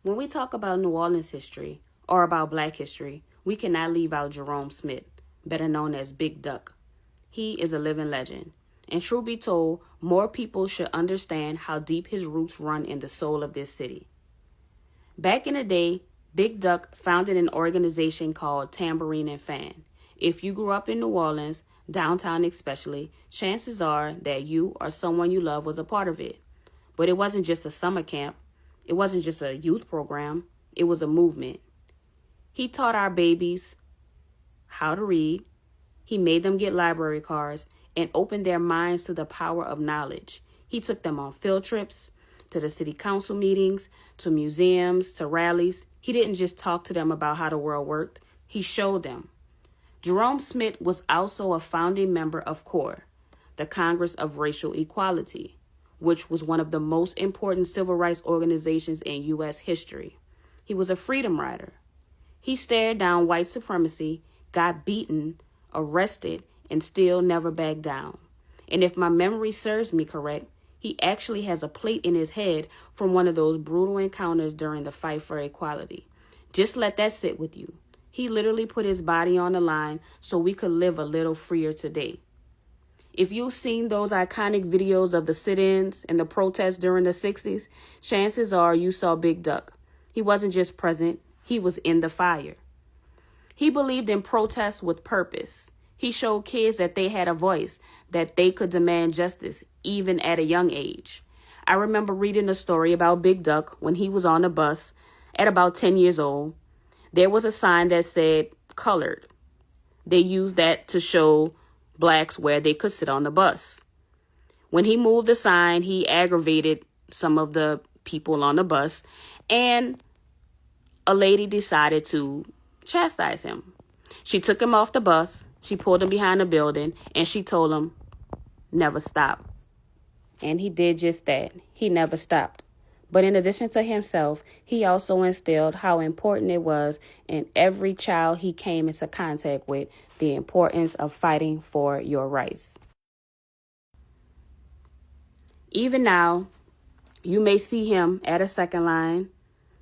When we talk about New Orleans history or about Black history, we cannot leave out Jerome Smith, better known as Big Duck. He is a living legend. And truth be told, more people should understand how deep his roots run in the soul of this city. Back in the day, Big Duck founded an organization called Tambourine and Fan. If you grew up in New Orleans, downtown especially, chances are that you or someone you love was a part of it. But it wasn't just a summer camp. It wasn't just a youth program. It was a movement. He taught our babies how to read. He made them get library cards and opened their minds to the power of knowledge. He took them on field trips, to the city council meetings, to museums, to rallies. He didn't just talk to them about how the world worked. He showed them. Jerome Smith was also a founding member of CORE, the Congress of Racial Equality, which was one of the most important civil rights organizations in U.S. history. He was a freedom rider. He stared down white supremacy, got beaten, arrested, and still never backed down. And if my memory serves me correct, he actually has a plate in his head from one of those brutal encounters during the fight for equality. Just let that sit with you. He literally put his body on the line so we could live a little freer today. If you've seen those iconic videos of the sit-ins and the protests during the 60s, chances are you saw Big Duck. He wasn't just present, he was in the fire. He believed in protest with purpose. He showed kids that they had a voice, that they could demand justice, even at a young age. I remember reading a story about Big Duck when he was on a bus at about 10 years old. There was a sign that said colored. They used that to show blacks where they could sit on the bus. When he moved the sign, he aggravated some of the people on the bus, and a lady decided to chastise him. She took him off the bus, she pulled him behind the building, and she told him, never stop. And he did just that. He never stopped. But in addition to himself, he also instilled how important it was in every child he came into contact with, the importance of fighting for your rights. Even now, you may see him at a second line,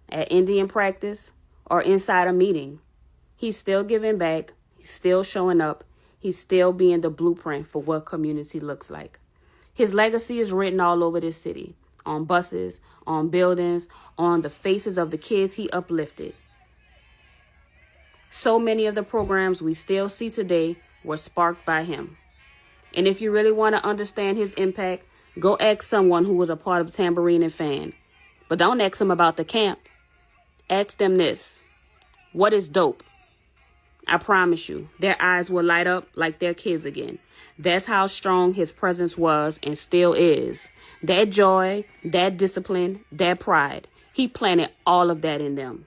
at Indian practice, or inside a meeting. He's still giving back. He's still showing up. He's still being the blueprint for what community looks like. His legacy is written all over this city, on buses, on buildings, on the faces of the kids he uplifted. So many of the programs we still see today were sparked by him. And if you really want to understand his impact, go ask someone who was a part of Tambourine and Fan. But don't ask them about the camp. Ask them this: what is dope? I promise you, their eyes will light up like their kids again. That's how strong his presence was and still is. That joy, that discipline, that pride. He planted all of that in them.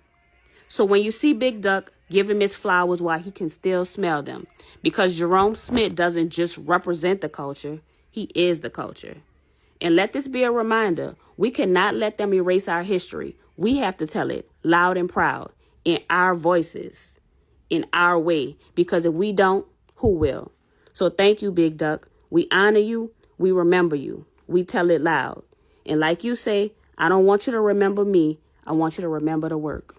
So when you see Big Duck, give him his flowers while he can still smell them. Because Jerome Smith doesn't just represent the culture, he is the culture. And let this be a reminder, we cannot let them erase our history. We have to tell it loud and proud, in our voices, in our way. Because if we don't, who will? So thank you, Big Duck. We honor you. We remember you. We tell it loud. And like you say, I don't want you to remember me. I want you to remember the work.